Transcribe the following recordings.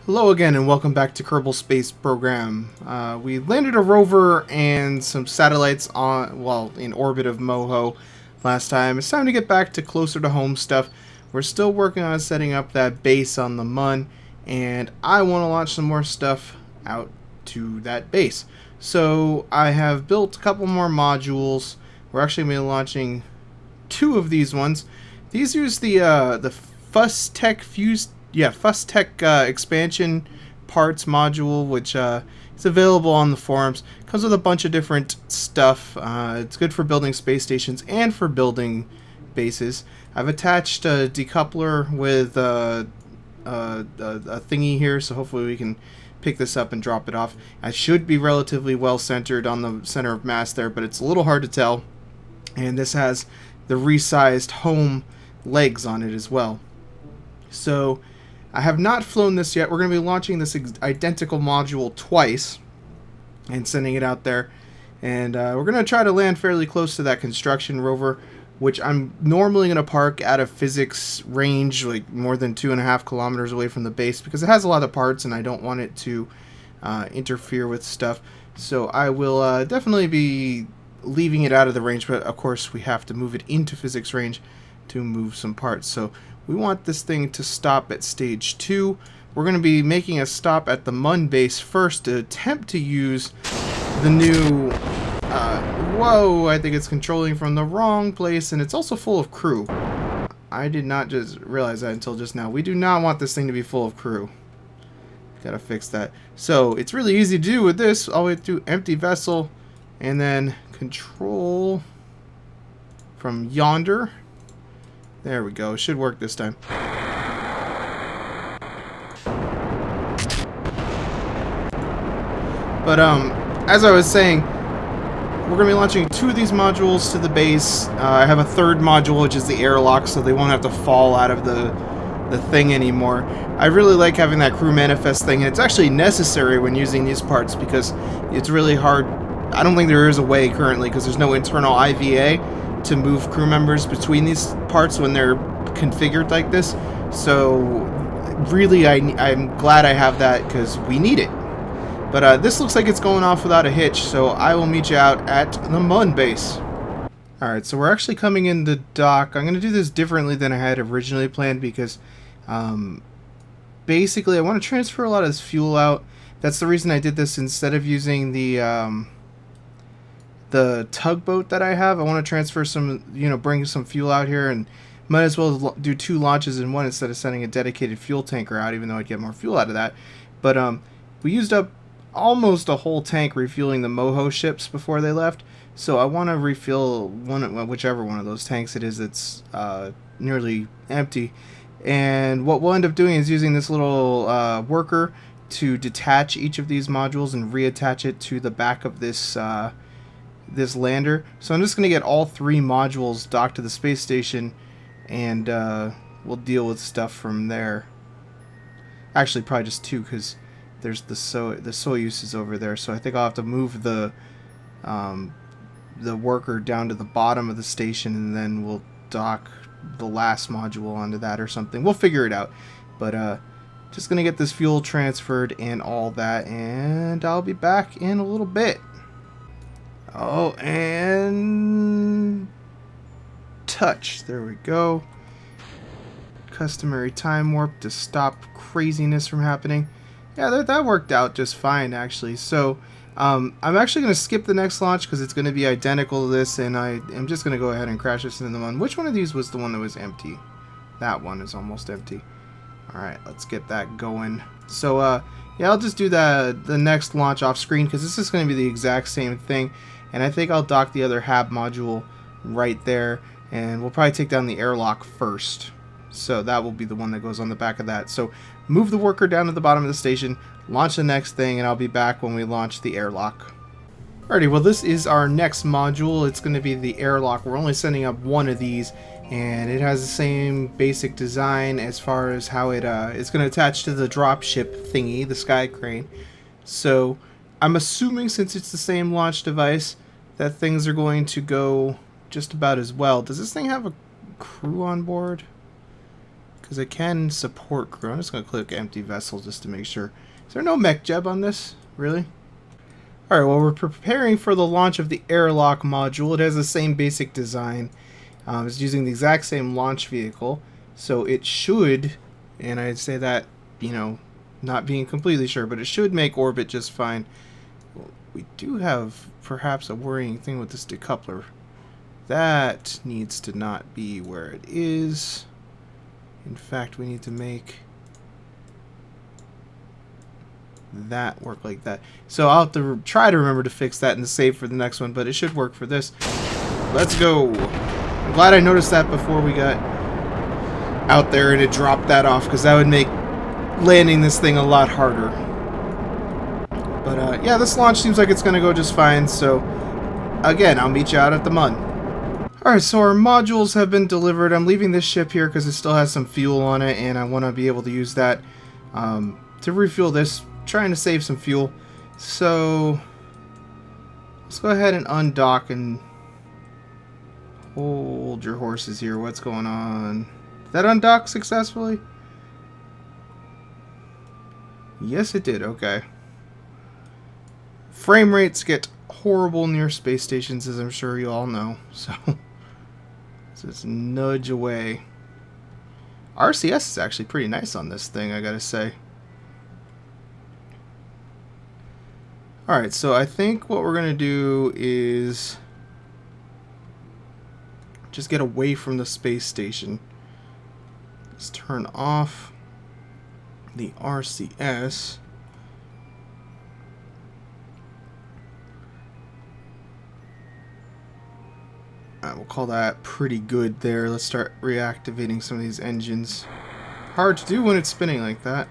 Hello again and welcome back to Kerbal Space Program. We landed a rover and some satellites in orbit of Moho last time. It's time to get back to closer to home stuff. We're still working on setting up that base on the Mun, and I want to launch some more stuff out to that base. So I have built a couple more modules. We're actually going to be launching two of these ones. These use the Fustech expansion parts module, which is available on the forums. Comes with a bunch of different stuff. It's good for building space stations and for building bases. I've attached a decoupler with a thingy here, so hopefully we can pick this up and drop it off. I should be relatively well centered on the center of mass there, but it's a little hard to tell. And this has the resized home legs on it as well. So I have not flown this yet. We're going to be launching this identical module twice and sending it out there. And we're going to try to land fairly close to that construction rover, which I'm normally going to park out of physics range, like more than 2.5 kilometers away from the base, because it has a lot of parts and I don't want it to interfere with stuff. So I will definitely be leaving it out of the range, but of course we have to move it into physics range to move some parts. So we want this thing to stop at stage 2. We're going to be making a stop at the Mun base first to attempt to use the new whoa, I think it's controlling from the wrong place, and it's also full of crew. I did not just realize that until just now. We do not want this thing to be full of crew. Gotta fix that. So it's really easy to do with this. All we have to do, empty vessel, and then control from yonder. There we go. Should work this time. But as I was saying, we're going to be launching 2 of these modules to the base. I have a third module, which is the airlock, so they won't have to fall out of the thing anymore. I really like having that crew manifest thing, and it's actually necessary when using these parts because it's really hard. I don't think there is a way currently because there's no internal IVA to move crew members between these parts when they're configured like this. So really I'm glad I have that because we need it. But this looks like it's going off without a hitch, so I will meet you out at the Mun base. Alright, so we're actually coming in the dock. I'm going to do this differently than I had originally planned because basically I want to transfer a lot of this fuel out. That's the reason I did this instead of using the tugboat that I have. I want to transfer some, bring some fuel out here, and might as well do 2 launches in one instead of sending a dedicated fuel tanker out, even though I'd get more fuel out of that. But we used up almost a whole tank refueling the Moho ships before they left, so I want to refill whichever one of those tanks it is that's nearly empty. And what we'll end up doing is using this little worker to detach each of these modules and reattach it to the back of this this lander. So I'm just going to get all 3 modules docked to the space station, and we'll deal with stuff from there. Actually, probably just 2 because there's the Soyuz is over there. So I think I'll have to move the worker down to the bottom of the station, and then we'll dock the last module onto that or something. We'll figure it out. But just going to get this fuel transferred and all that, and I'll be back in a little bit. Oh, and touch. There we go. Customary time warp to stop craziness from happening. Yeah, that worked out just fine, actually. So, I'm actually going to skip the next launch because it's going to be identical to this, and I am just going to go ahead and crash this into the Mun. Which one of these was the one that was empty? That one is almost empty. Alright, let's get that going. So, yeah, I'll just do the next launch off screen because this is going to be the exact same thing. And I think I'll dock the other HAB module right there, and we'll probably take down the airlock first. So that will be the one that goes on the back of that. So move the worker down to the bottom of the station, launch the next thing, and I'll be back when we launch the airlock. Alrighty, well this is our next module. It's going to be the airlock. We're only sending up 1 of these, and it has the same basic design as far as how it's going to attach to the dropship thingy, the Skycrane. So I'm assuming since it's the same launch device that things are going to go just about as well. Does this thing have a crew on board? because it can support crew. I'm just going to click empty vessel just to make sure. Is there no mech jeb on this? Really? Alright, well, we're preparing for the launch of the airlock module. It has the same basic design. It's using the exact same launch vehicle. So it should, and I'd say that, you know, not being completely sure, but it should make orbit just fine. We do have perhaps a worrying thing with this decoupler. That needs to not be where it is. In fact, we need to make that work like that. So I'll have to try to remember to fix that and save for the next one, but it should work for this. Let's go. I'm glad I noticed that before we got out there and it dropped that off, because that would make landing this thing a lot harder. But yeah, this launch seems like it's going to go just fine, so again, I'll meet you out at the MUN. Alright, so our modules have been delivered. I'm leaving this ship here because it still has some fuel on it, and I want to be able to use that to refuel this, trying to save some fuel. So let's go ahead and undock and hold your horses here. What's going on? Did that undock successfully? Yes, it did. Okay. Frame rates get horrible near space stations, as I'm sure you all know. So just nudge away. RCS is actually pretty nice on this thing, I gotta say. Alright, so I think what we're gonna do is just get away from the space station. Let's turn off the RCS. Alright, we'll call that pretty good there. Let's start reactivating some of these engines. Hard to do when it's spinning like that.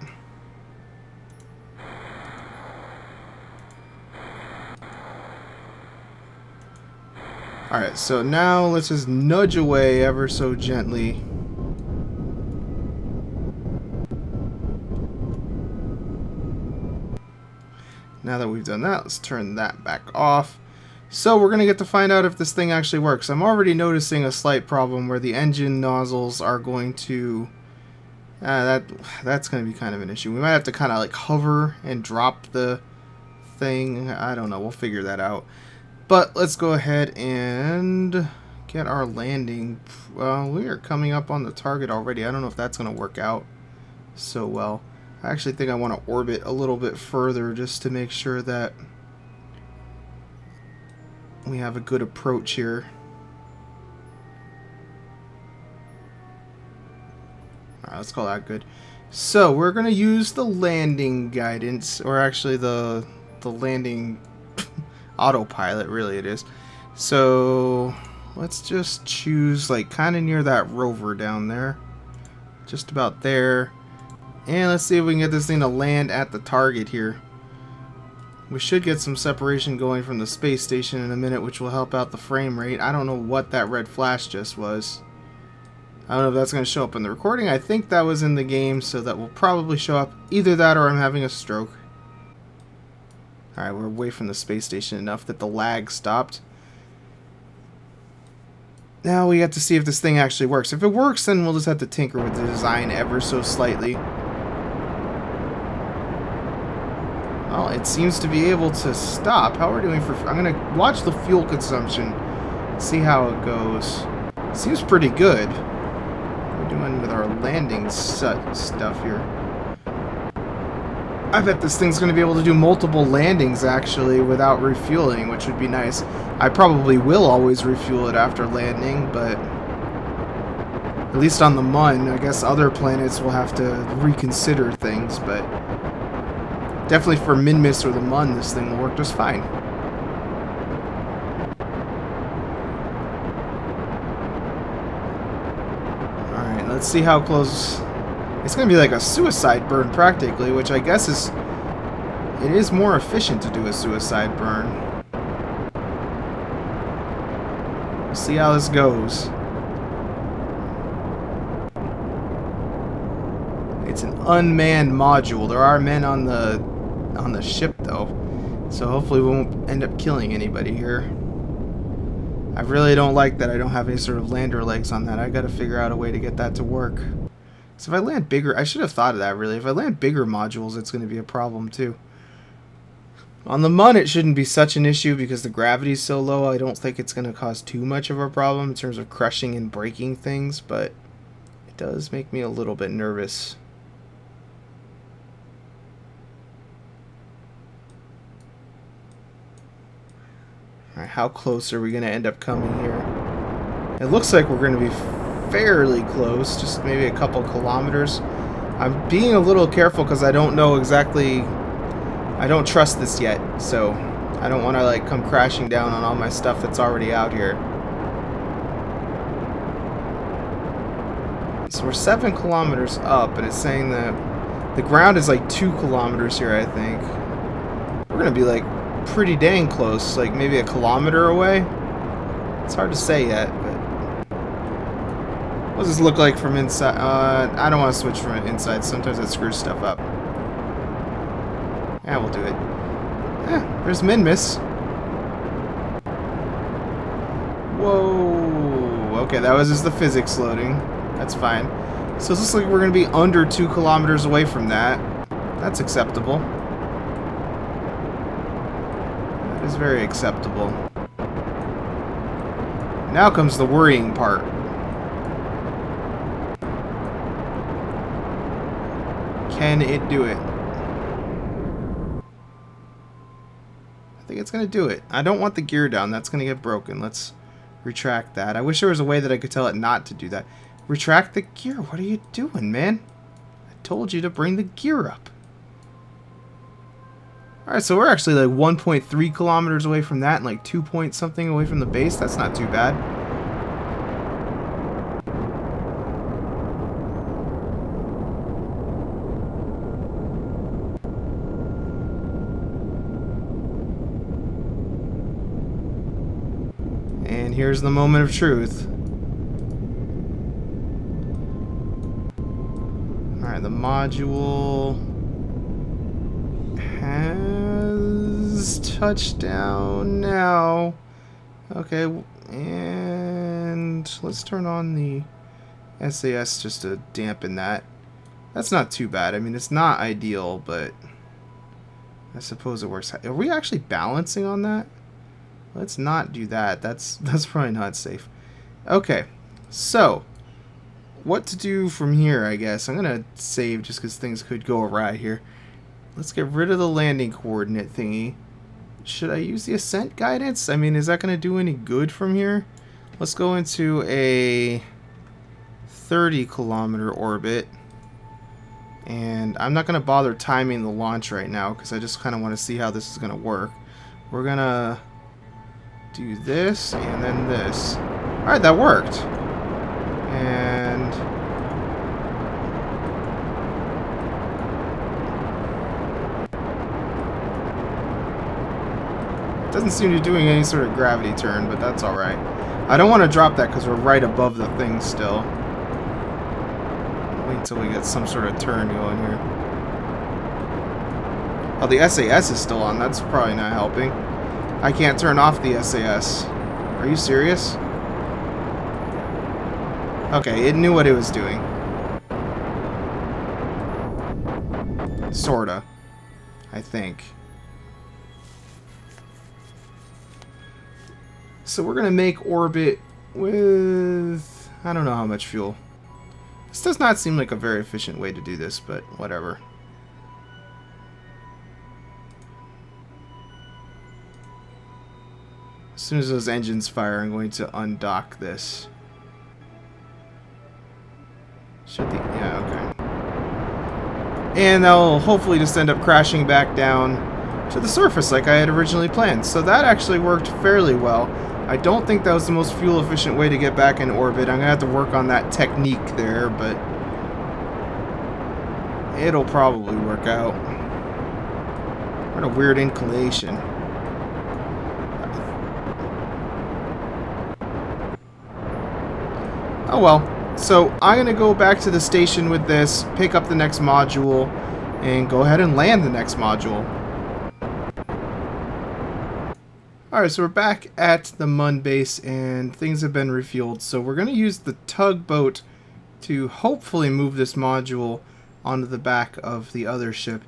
Alright, so now let's just nudge away ever so gently. Now that we've done that, let's turn that back off. So we're going to get to find out if this thing actually works. I'm already noticing a slight problem where the engine nozzles are going to... that's going to be kind of an issue. We might have to kind of like hover and drop the thing. I don't know. We'll figure that out. But let's go ahead and get our landing. Well, we are coming up on the target already. I don't know if that's going to work out so well. I actually think I want to orbit a little bit further just to make sure that we have a good approach here. Alright, let's call that good. So we're going to use the landing guidance, or actually the landing autopilot, really it is. So let's just choose like kind of near that rover down there. Just about there. And let's see if we can get this thing to land at the target here. We should get some separation going from the space station in a minute, which will help out the frame rate. I don't know what that red flash just was. I don't know if that's going to show up in the recording. I think that was in the game, so that will probably show up. Either that or I'm having a stroke. Alright, we're away from the space station enough that the lag stopped. Now we have to see if this thing actually works. If it works, then we'll just have to tinker with the design ever so slightly. Well, it seems to be able to stop. How are we doing for... I'm going to watch the fuel consumption. See how it goes. Seems pretty good. What are we doing with our landing stuff here? I bet this thing's going to be able to do multiple landings, actually, without refueling, which would be nice. I probably will always refuel it after landing, but... at least on the MUN, I guess other planets will have to reconsider things, but... definitely for Minmus or the MUN, this thing will work just fine. Alright, let's see how close... it's going to be like a suicide burn, practically, which I guess is... it is more efficient to do a suicide burn. We'll see how this goes. It's an unmanned module. There are men on the ship, though, so hopefully we won't end up killing anybody here. I really don't like that I don't have any sort of lander legs on that. I gotta figure out a way to get that to work. So if I land bigger, I should have thought of that really. If I land bigger modules, it's going to be a problem too. On the Mun, it shouldn't be such an issue because the gravity is so low. I don't think it's going to cause too much of a problem in terms of crushing and breaking things, but it does make me a little bit nervous. All right, how close are we going to end up coming here? It looks like we're going to be fairly close, just maybe a couple kilometers. I'm being a little careful because I don't know exactly. I don't trust this yet, so I don't want to like come crashing down on all my stuff that's already out here. So we're 7 kilometers up, and it's saying that the ground is like 2 kilometers here, I think. We're going to be like pretty dang close, like maybe a kilometer away. It's hard to say yet, but what does this look like from inside? I don't want to switch from inside. Sometimes that screws stuff up. Yeah, we'll do it. Yeah, there's min-miss. Whoa. Okay, that was just the physics loading. That's fine. So it looks like we're going to be under 2 kilometers away from that. That's acceptable. That is very acceptable. Now comes the worrying part. Can it do it? I think it's going to do it. I don't want the gear down. That's going to get broken. Let's retract that. I wish there was a way that I could tell it not to do that. Retract the gear. What are you doing, man? I told you to bring the gear up. Alright, so we're actually like 1.3 kilometers away from that and like 2 point something away from the base. That's not too bad. And here's the moment of truth. Alright, the module has touched down now. Okay, and let's turn on the SAS just to dampen that. That's not too bad. I mean, it's not ideal, but I suppose it works. Are we actually balancing on that? Let's not do that. That's probably not safe. Okay, so what to do from here, I guess. I'm gonna save just because things could go awry here. Let's get rid of the landing coordinate thingy. Should I use the ascent guidance? I mean, is that gonna do any good from here? Let's go into a 30-kilometer orbit. And I'm not gonna bother timing the launch right now because I just kind of want to see how this is gonna work. We're gonna do this and then this. Alright, that worked. And it doesn't seem to be doing any sort of gravity turn, but that's alright. I don't want to drop that because we're right above the thing still. Wait until we get some sort of turn going here. Oh, the SAS is still on. That's probably not helping. I can't turn off the SAS. Are you serious? Okay, it knew what it was doing. Sorta. I think. So we're gonna make orbit with... I don't know how much fuel. This does not seem like a very efficient way to do this, but whatever. As soon as those engines fire, I'm going to undock this. Should the... yeah, okay. And that'll hopefully just end up crashing back down to the surface like I had originally planned. So that actually worked fairly well. I don't think that was the most fuel efficient way to get back in orbit. I'm going to have to work on that technique there, but it'll probably work out. What a weird inclination. Oh well. So I'm going to go back to the station with this, pick up the next module, and go ahead and land the next module. Alright, so we're back at the Mun base and things have been refueled. So we're going to use the tugboat to hopefully move this module onto the back of the other ship,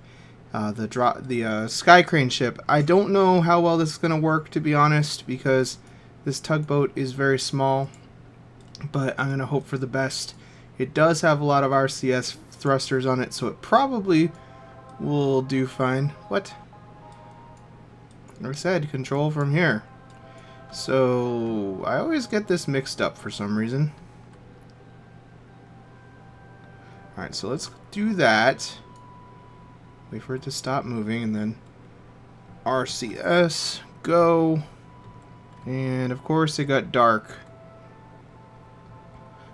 the Skycrane ship. I don't know how well this is going to work, to be honest, because this tugboat is very small, but I'm going to hope for the best. It does have a lot of RCS thrusters on it, so it probably will do fine. What? Like I said, control from here. So I always get this mixed up for some reason. Alright, so let's do that. Wait for it to stop moving, and then RCS, go. And of course it got dark.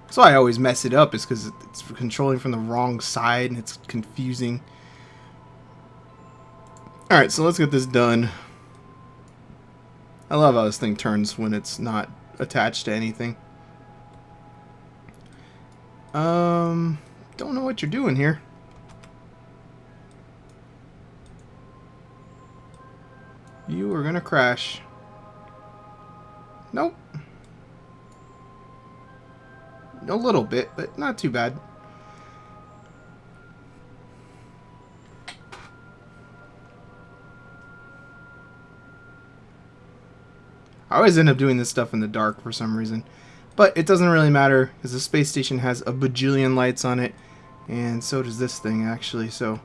That's why I always mess it up, is because it's controlling from the wrong side and it's confusing. Alright, so let's get this done. I love how this thing turns when it's not attached to anything. Don't know what you're doing here. You are gonna crash. Nope. A little bit, but not too bad. I always end up doing this stuff in the dark for some reason. But it doesn't really matter, because the space station has a bajillion lights on it. And so does this thing, actually. So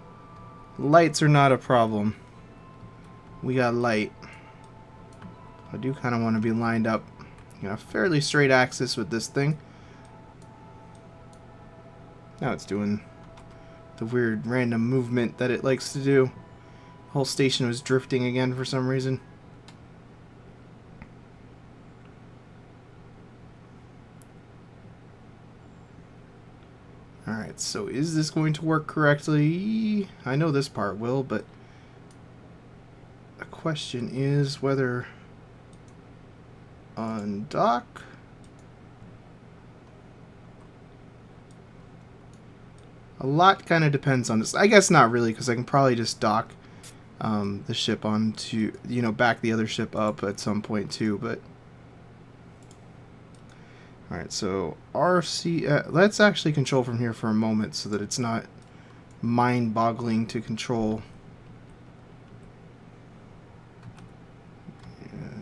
lights are not a problem. We got light. I do kind of want to be lined up, you know, fairly straight axis with this thing. Now it's doing the weird random movement that it likes to do. The whole station was drifting again for some reason. Alright, so is this going to work correctly? I know this part will, but the question is whether undock. A lot kind of depends on this. I guess not really, because I can probably just dock the ship onto, you know, back the other ship up at some point too, but alright, so RC, let's actually control from here for a moment so that it's not mind-boggling to control.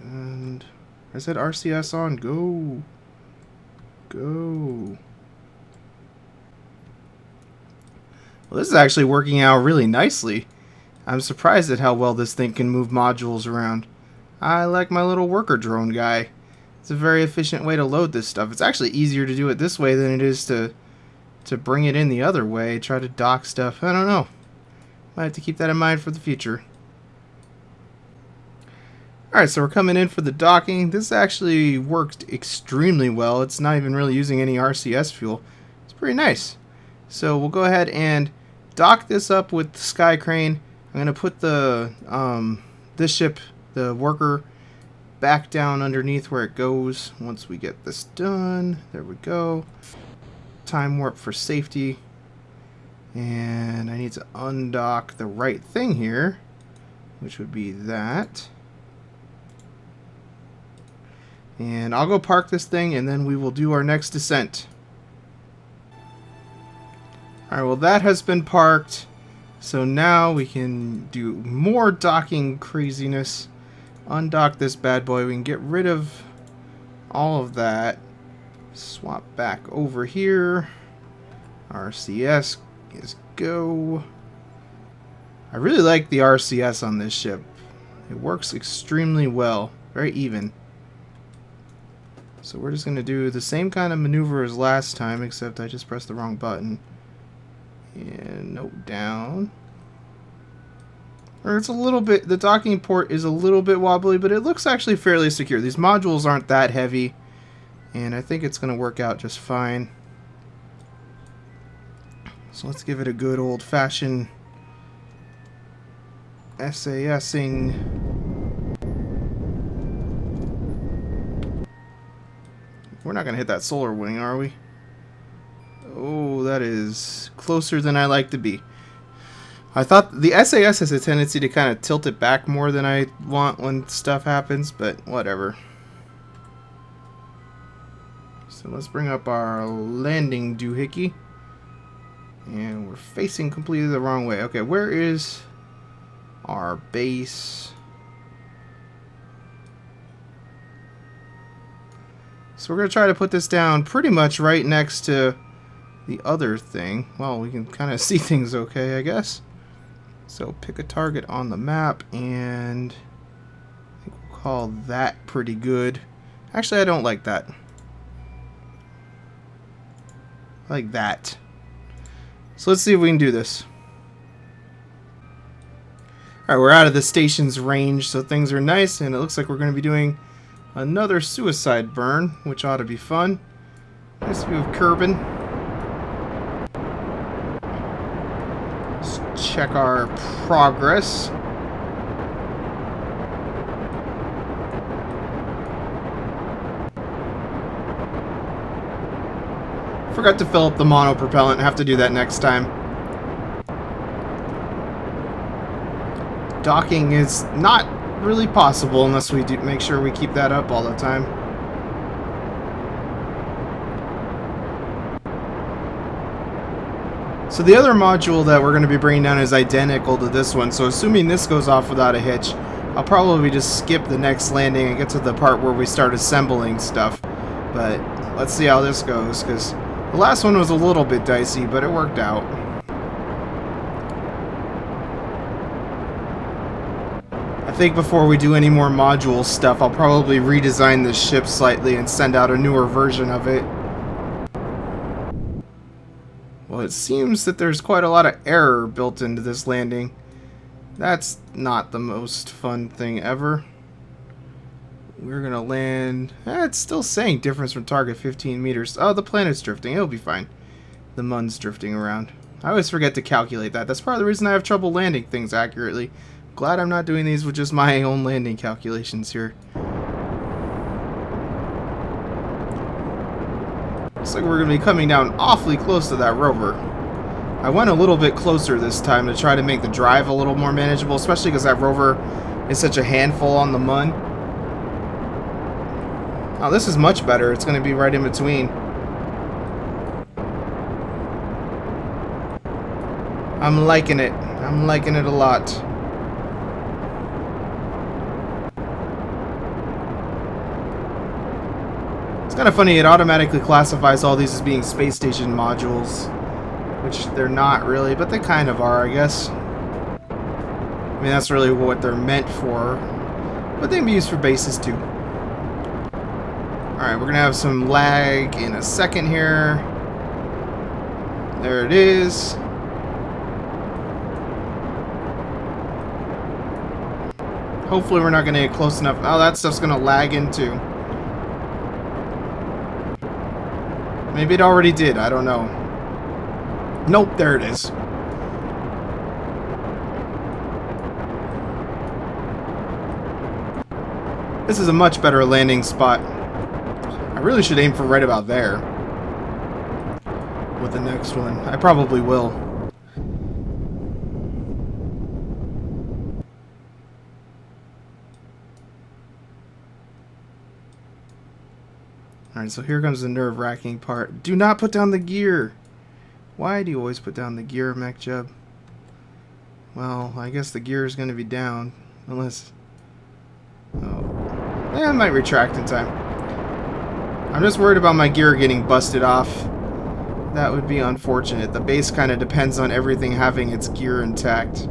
And I said RCS on, go. Go. Well, this is actually working out really nicely. I'm surprised at how well this thing can move modules around. I like my little worker drone guy. It's a very efficient way to load this stuff. It's actually easier to do it this way than it is to bring it in the other way, try to dock stuff. I don't know. Might have to keep that in mind for the future. Alright, so we're coming in for the docking. This actually worked extremely well. It's not even really using any RCS fuel. It's pretty nice. So we'll go ahead and dock this up with the Skycrane. I'm going to put the this ship, the worker, back down underneath where it goes once we get this done. There we go. Time warp for safety. And I need to undock the right thing here, which would be that. And I'll go park this thing, and then we will do our next descent. Alright, well that has been parked. So now we can do more docking craziness. Undock this bad boy. We can get rid of all of that. Swap back over here. RCS is go. I really like the RCS on this ship. It works extremely well. Very even. So we're just going to do the same kind of maneuver as last time, except I just pressed the wrong button. And note down. Or it's a little bit, the docking port is a little bit wobbly, but it looks actually fairly secure. These modules aren't that heavy, and I think it's going to work out just fine. So let's give it a good old-fashioned SASing. We're not going to hit that solar wing, are we? Oh, that is closer than I like to be. I thought the SAS has a tendency to kind of tilt it back more than I want when stuff happens, but whatever. So let's bring up our landing doohickey. And we're facing completely the wrong way. Okay, where is our base? So we're going to try to put this down pretty much right next to the other thing. Well, we can kind of see things okay, I guess. So pick a target on the map, and I think we'll call that pretty good. Actually, I don't like that. I like that. So let's see if we can do this. Alright, we're out of the station's range, so things are nice, and it looks like we're going to be doing another suicide burn, which ought to be fun. Nice view of Kerbal. Let's check our progress. Forgot to fill up the monopropellant. Have to do that next time. Docking is not really possible unless we do make sure we keep that up all the time. So the other module that we're going to be bringing down is identical to this one. So assuming this goes off without a hitch, I'll probably just skip the next landing and get to the part where we start assembling stuff. But let's see how this goes, because the last one was a little bit dicey, but it worked out. I think before we do any more module stuff, I'll probably redesign this ship slightly and send out a newer version of it. Well, it seems that there's quite a lot of error built into this landing. That's not the most fun thing ever. We're gonna land... it's still saying difference from target 15 meters. Oh, the planet's drifting. It'll be fine. The Mun's drifting around. I always forget to calculate that. That's part of the reason I have trouble landing things accurately. Glad I'm not doing these with just my own landing calculations here. Looks like we're gonna be coming down awfully close to that rover. I went a little bit closer this time to try to make the drive a little more manageable, especially because that rover is such a handful on the Mun. Oh, this is much better. It's going to be right in between. I'm liking it. I'm liking it a lot. It's kind of funny. It automatically classifies all these as being space station modules, which they're not really, but they kind of are, I guess. I mean, that's really what they're meant for, but they can be used for bases too. Alright, we're going to have some lag in a second here. There it is. Hopefully we're not going to get close enough. Oh, that stuff's going to lag into. Maybe it already did. I don't know. Nope, there it is. This is a much better landing spot. I really should aim for right about there with the next one. I probably will. Alright, so here comes the nerve-wracking part. Do not put down the gear! Why do you always put down the gear, MacJub? Well, I guess the gear is going to be down. Unless... oh. I might retract in time. I'm just worried about my gear getting busted off. That would be unfortunate. The base kind of depends on everything having its gear intact.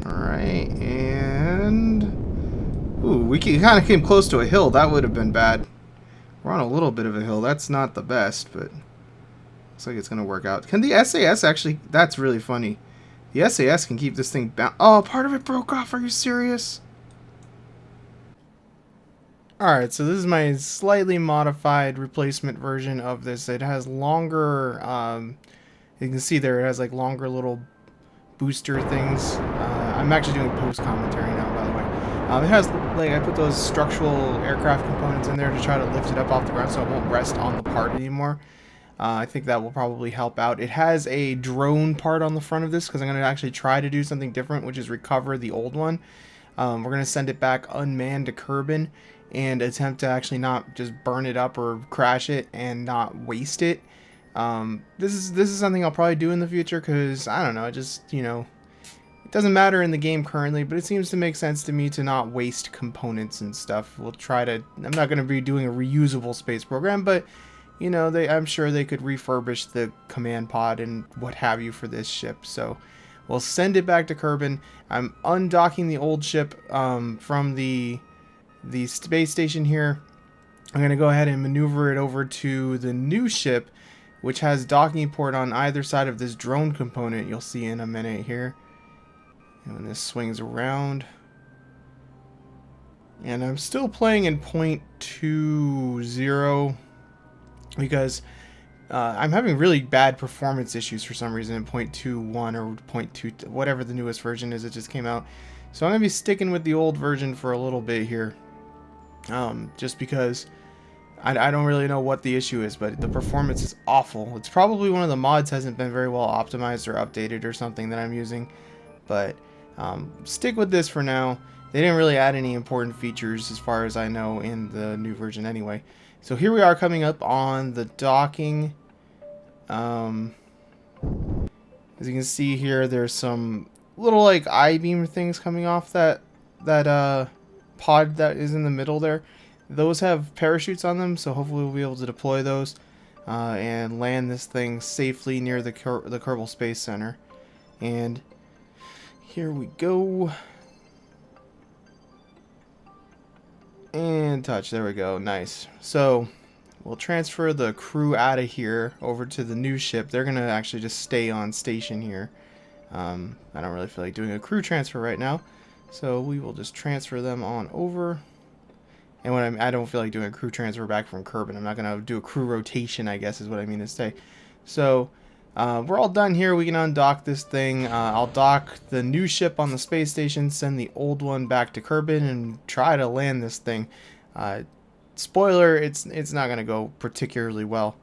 Alright, and... ooh, we kind of came close to a hill. That would have been bad. We're on a little bit of a hill. That's not the best, but looks like it's going to work out. Can the SAS actually... that's really funny. The SAS can keep this thing bound. Oh, part of it broke off. Are you serious? Alright, so this is my slightly modified replacement version of this. It has longer... you can see there it has like longer little booster things. I'm actually doing post-commentary now, by the way. It has, like, I put those structural aircraft components in there to try to lift it up off the ground so it won't rest on the part anymore. I think that will probably help out. It has a drone part on the front of this because I'm going to actually try to do something different, which is recover the old one. We're going to send it back unmanned to Kerbin and attempt to actually not just burn it up or crash it and not waste it. This is something I'll probably do in the future because, I don't know, it just, it doesn't matter in the game currently, but it seems to make sense to me to not waste components and stuff. We'll try to, I'm not going to be doing a reusable space program, but I'm sure they could refurbish the command pod and what have you for this ship. So we'll send it back to Kerbin. I'm undocking the old ship from the space station here. I'm going to go ahead and maneuver it over to the new ship, which has docking port on either side of this drone component. You'll see in a minute here. And when this swings around. And I'm still playing in 0.20. Because I'm having really bad performance issues for some reason in 0.21 or 0.2, whatever the newest version is that just came out. So I'm going to be sticking with the old version for a little bit here. Just because I don't really know what the issue is, but the performance is awful. It's probably one of the mods hasn't been very well optimized or updated or something that I'm using. But stick with this for now. They didn't really add any important features as far as I know in the new version anyway. So here we are coming up on the docking. As you can see here, there's some little like I-beam things coming off that pod that is in the middle there. Those have parachutes on them, so hopefully we'll be able to deploy those and land this thing safely near the Kerbal Space Center. And here we go. And touch. There we go. Nice. So we'll transfer the crew out of here over to the new ship. They're going to actually just stay on station here. I don't really feel like doing a crew transfer right now. So we will just transfer them on over. And when I don't feel like doing a crew transfer back from Kerbin. I'm not going to do a crew rotation, I guess is what I mean to say. So we're all done here. We can undock this thing. I'll dock the new ship on the space station, send the old one back to Kerbin, and try to land this thing. Spoiler, it's not going to go particularly well.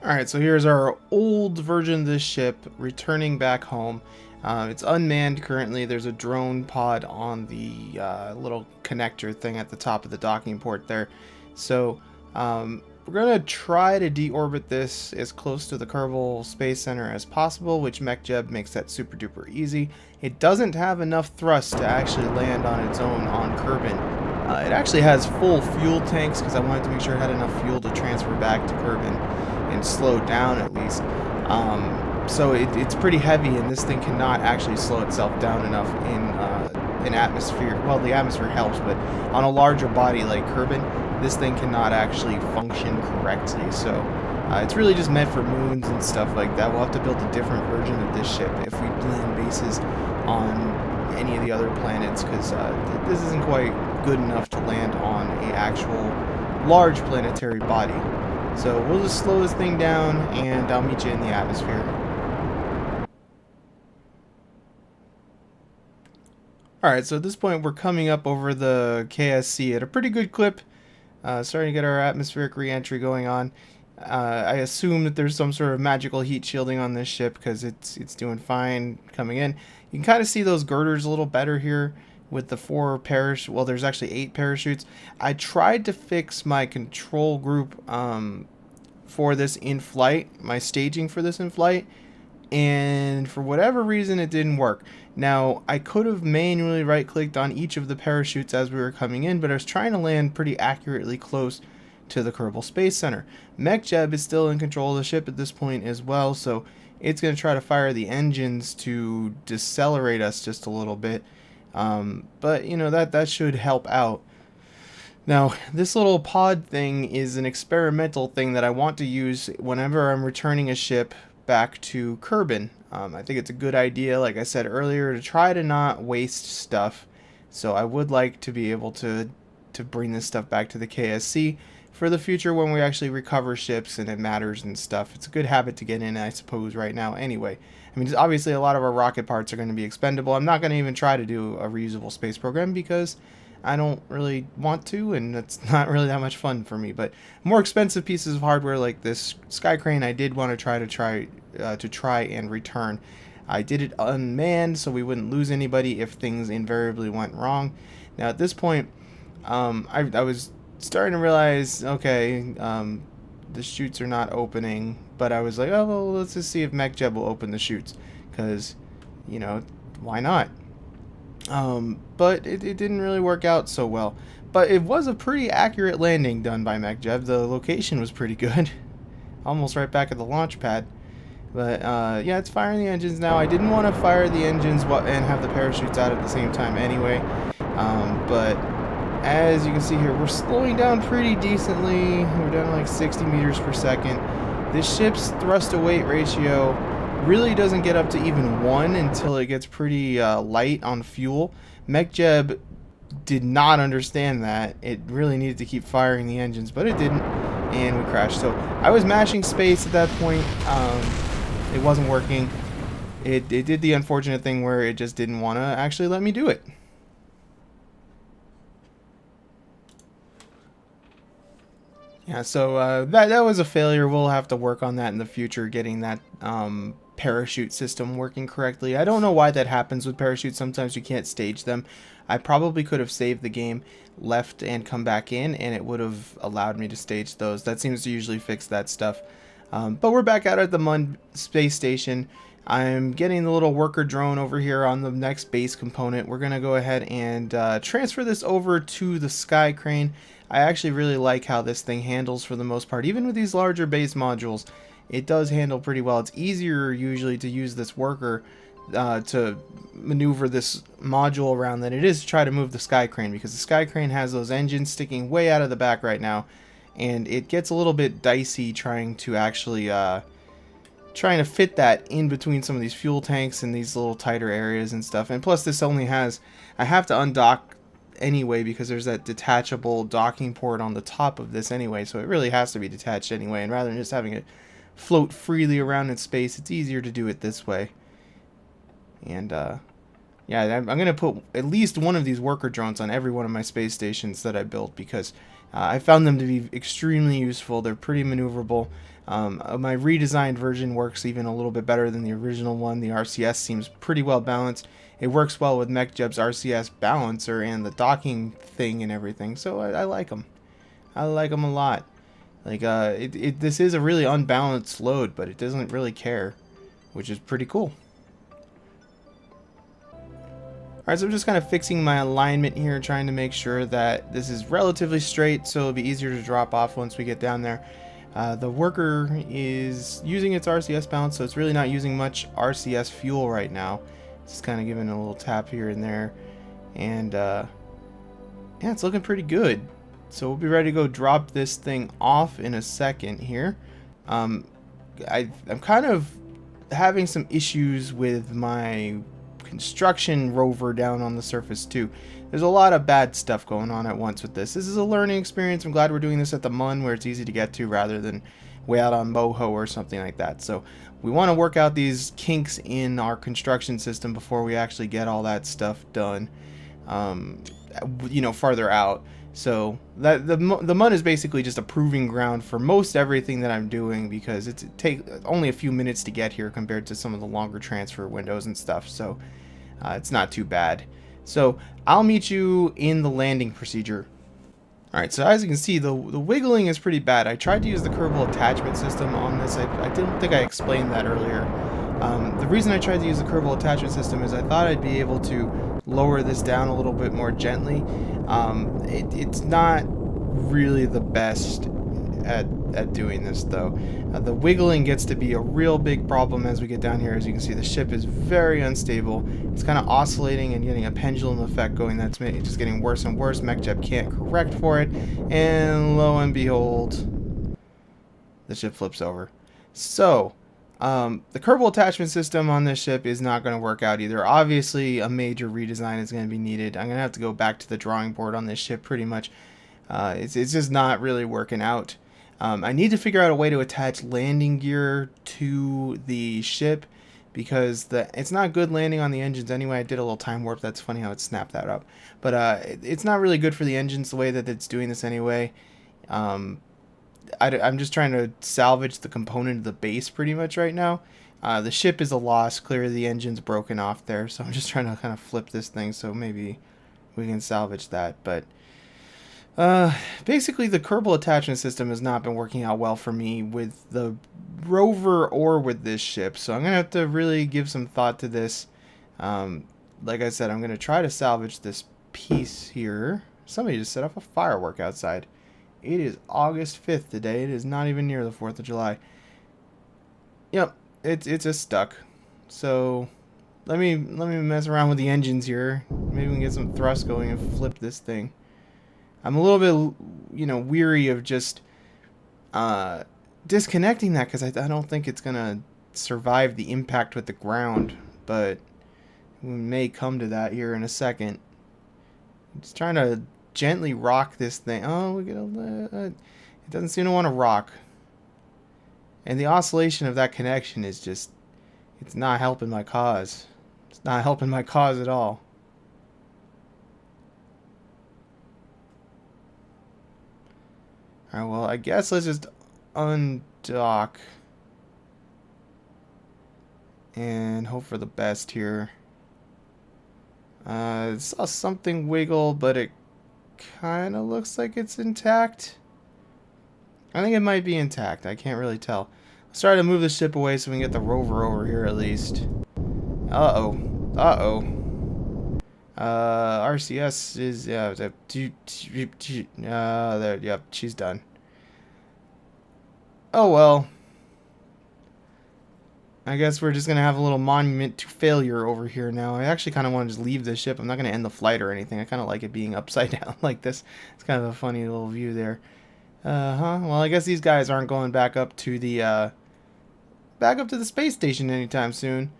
Alright, so here's our old version of this ship returning back home. It's unmanned currently. There's a drone pod on the little connector thing at the top of the docking port there. So we're going to try to deorbit this as close to the Kerbal Space Center as possible, which MechJeb makes that super duper easy. It doesn't have enough thrust to actually land on its own on Kerbin. It actually has full fuel tanks because I wanted to make sure it had enough fuel to transfer back to Kerbin and slow down at least. So it's pretty heavy, and this thing cannot actually slow itself down enough in atmosphere. Well, the atmosphere helps, but on a larger body like Kerbin, this thing cannot actually function correctly. So it's really just meant for moons and stuff like that. We'll have to build a different version of this ship if we land bases on any of the other planets, because this isn't quite good enough to land on an actual large planetary body. So we'll just slow this thing down, and I'll meet you in the atmosphere. Alright, so at this point we're coming up over the KSC at a pretty good clip. Starting to get our atmospheric re-entry going on. I assume that there's some sort of magical heat shielding on this ship because it's doing fine coming in. You can kind of see those girders a little better here with the 4 parachutes. Well, there's actually 8 parachutes. I tried to fix my control group for this in flight, my staging for this in flight, and for whatever reason it didn't work. Now, I could have manually right-clicked on each of the parachutes as we were coming in, but I was trying to land pretty accurately close to the Kerbal Space Center. MechJeb is still in control of the ship at this point as well, so it's going to try to fire the engines to decelerate us just a little bit. But, that should help out. Now, this little pod thing is an experimental thing that I want to use whenever I'm returning a ship back to Kerbin. I think it's a good idea, like I said earlier, to try to not waste stuff. So I would like to be able to bring this stuff back to the KSC for the future when we actually recover ships and it matters and stuff. It's a good habit to get in, I suppose, right now anyway. I mean, obviously a lot of our rocket parts are going to be expendable. I'm not going to even try to do a reusable space program because I don't really want to, and it's not really that much fun for me. But more expensive pieces of hardware like this Skycrane, I did want to try and return. I did it unmanned, so we wouldn't lose anybody if things invariably went wrong. Now at this point, I was starting to realize, okay, the chutes are not opening, but I was like, oh, well, let's just see if MechJeb will open the chutes, because, you know, why not? But it didn't really work out so well. But it was a pretty accurate landing done by MechJeb. The location was pretty good. Almost right back at the launch pad. But yeah, it's firing the engines now. I didn't want to fire the engines and have the parachutes out at the same time anyway. But as you can see here, we're slowing down pretty decently. We're down to like 60 meters per second. This ship's thrust to weight ratio really doesn't get up to even 1 until it gets pretty light on fuel. MechJeb did not understand that. It really needed to keep firing the engines, but it didn't, and we crashed. So I was mashing space at that point. It wasn't working. It did the unfortunate thing where it just didn't want to actually let me do it. Yeah, so that was a failure. We'll have to work on that in the future, getting that parachute system working correctly. I don't know why that happens with parachutes. Sometimes you can't stage them. I probably could have saved the game, left, and come back in, and it would have allowed me to stage those. That seems to usually fix that stuff. But we're back out at the Mun space station. I'm getting the little worker drone over here on the next base component. We're going to go ahead and transfer this over to the Skycrane. I actually really like how this thing handles for the most part. Even with these larger base modules, it does handle pretty well. It's easier usually to use this worker to maneuver this module around than it is to try to move the Skycrane, because the Skycrane has those engines sticking way out of the back right now, and it gets a little bit dicey trying to actually trying to fit that in between some of these fuel tanks and these little tighter areas and stuff. And plus this only has, I have to undock anyway because there's that detachable docking port on the top of this anyway, so it really has to be detached anyway, and rather than just having it float freely around in space, it's easier to do it this way. And yeah, I'm going to put at least one of these worker drones on every one of my space stations that I built, because I found them to be extremely useful. They're pretty maneuverable. My redesigned version works even a little bit better than the original one. The RCS seems pretty well balanced. It works well with MechJeb's RCS balancer and the docking thing and everything, so I like them. I like them a lot. Like, this is a really unbalanced load, but it doesn't really care, which is pretty cool. Alright, so I'm just kind of fixing my alignment here, trying to make sure that this is relatively straight so it'll be easier to drop off once we get down there. The worker is using its RCS balance, so it's really not using much RCS fuel right now. Just kind of giving it a little tap here and there. And yeah, it's looking pretty good. So we'll be ready to go drop this thing off in a second here. I'm kind of having some issues with my construction rover down on the surface too. There's a lot of bad stuff going on at once with this. This is a learning experience. I'm glad we're doing this at the Mun where it's easy to get to rather than way out on Moho or something like that. So we want to work out these kinks in our construction system before we actually get all that stuff done, you know, farther out. So that the Mun is basically just a proving ground for most everything that I'm doing, because it takes only a few minutes to get here compared to some of the longer transfer windows and stuff. So it's not too bad. So I'll meet you in the landing procedure. Alright, so as you can see, the wiggling is pretty bad. I tried to use the Kerbal attachment system on this. I didn't think I explained that earlier. The reason I tried to use the Kerbal attachment system is I thought I'd be able to lower this down a little bit more gently. It's not really the best at doing this, though. The wiggling gets to be a real big problem as we get down here. As you can see, the ship is very unstable. It's kind of oscillating and getting a pendulum effect going. That's just getting worse and worse. MechJeb can't correct for it, and lo and behold, the ship flips over. So the Kerbal attachment system on this ship is not going to work out either. Obviously, a major redesign is going to be needed. I'm going to have to go back to the drawing board on this ship pretty much. It's just not really working out. I need to figure out a way to attach landing gear to the ship, because it's not good landing on the engines anyway. I did a little time warp. That's funny how it snapped that up. But it's not really good for the engines the way that it's doing this anyway. I'm just trying to salvage the component of the base pretty much right now. The ship is a loss. Clearly the engine's broken off there. So I'm just trying to kind of flip this thing so maybe we can salvage that. But basically the Kerbal attachment system has not been working out well for me with the rover or with this ship. So I'm going to have to really give some thought to this. Like I said, I'm going to try to salvage this piece here. Somebody just set off a firework outside. It is August 5th today. It is not even near the 4th of July. Yep, it's just stuck. So let me mess around with the engines here. Maybe we can get some thrust going and flip this thing. I'm a little bit, weary of just disconnecting that because I don't think it's gonna survive the impact with the ground. But we may come to that here in a second. I'm just trying to gently rock this thing. Oh, it doesn't seem to want to rock. And the oscillation of that connection is just, it's not helping my cause. It's not helping my cause at all. Alright, well, I guess let's just undock and hope for the best here. I saw something wiggle, but it kind of looks like it's intact. I think it might be intact. I can't really tell. Let's try to move the ship away so we can get the rover over here at least. Uh-oh. RCS is, there, yep, she's done. Oh well. I guess we're just going to have a little monument to failure over here now. I actually kind of want to just leave the ship. I'm not going to end the flight or anything. I kind of like it being upside down like this. It's kind of a funny little view there. Well, I guess these guys aren't going back up to the space station anytime soon.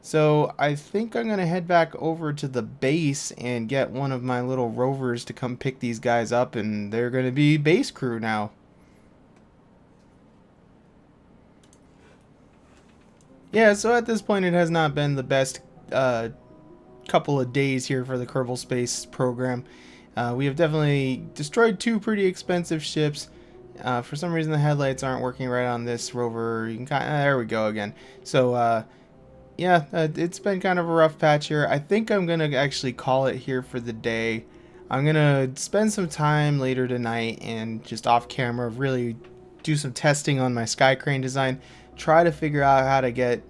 So I think I'm going to head back over to the base and get one of my little rovers to come pick these guys up, and they're going to be base crew now. Yeah, so at this point it has not been the best couple of days here for the Kerbal Space program. We have definitely destroyed 2 pretty expensive ships. For some reason the headlights aren't working right on this rover. You can there we go again. So yeah, it's been kind of a rough patch here. I think I'm gonna actually call it here for the day. I'm gonna spend some time later tonight and just off camera really do some testing on my Skycrane design. Try to figure out how to get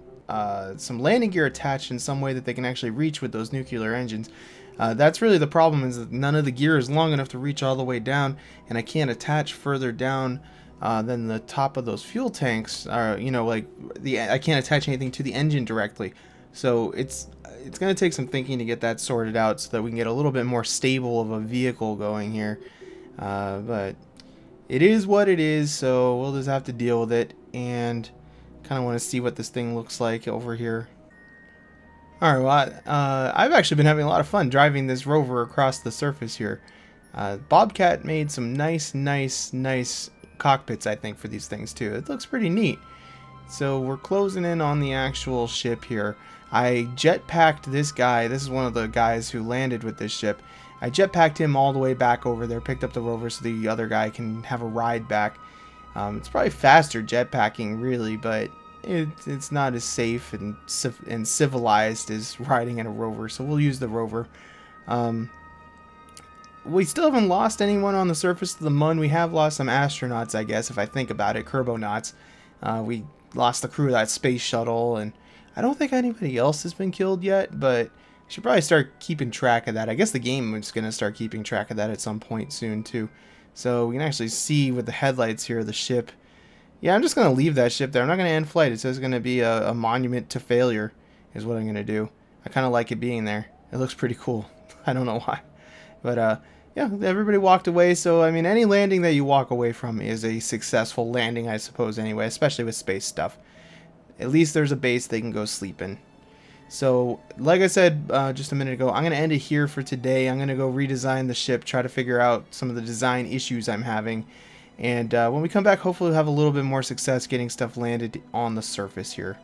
some landing gear attached in some way that they can actually reach with those nuclear engines. That's really the problem, is that none of the gear is long enough to reach all the way down, and I can't attach further down than the top of those fuel tanks. I can't attach anything to the engine directly. So it's going to take some thinking to get that sorted out so that we can get a little bit more stable of a vehicle going here. But it is what it is, so we'll just have to deal with it, and kind of want to see what this thing looks like over here. Alright, well, I've actually been having a lot of fun driving this rover across the surface here. Bobcat made some nice cockpits, I think, for these things too. It looks pretty neat. So we're closing in on the actual ship here. I jetpacked this guy. This is one of the guys who landed with this ship. I jetpacked him all the way back over there, picked up the rover so the other guy can have a ride back. It's probably faster jetpacking, really, but it's not as safe and civilized as riding in a rover, so we'll use the rover. We still haven't lost anyone on the surface of the Mun. We have lost some astronauts, I guess, if I think about it, Kerbonauts. We lost the crew of that space shuttle, and I don't think anybody else has been killed yet, but I should probably start keeping track of that. I guess the game is going to start keeping track of that at some point soon, too. So we can actually see with the headlights here the ship. Yeah, I'm just going to leave that ship there. I'm not going to end flight. It says it's going to be a monument to failure is what I'm going to do. I kind of like it being there. It looks pretty cool. I don't know why. But, yeah, everybody walked away. So, I mean, any landing that you walk away from is a successful landing, I suppose, anyway, especially with space stuff. At least there's a base they can go sleep in. So, like I said just a minute ago, I'm going to end it here for today. I'm going to go redesign the ship, try to figure out some of the design issues I'm having. And when we come back, hopefully we'll have a little bit more success getting stuff landed on the surface here.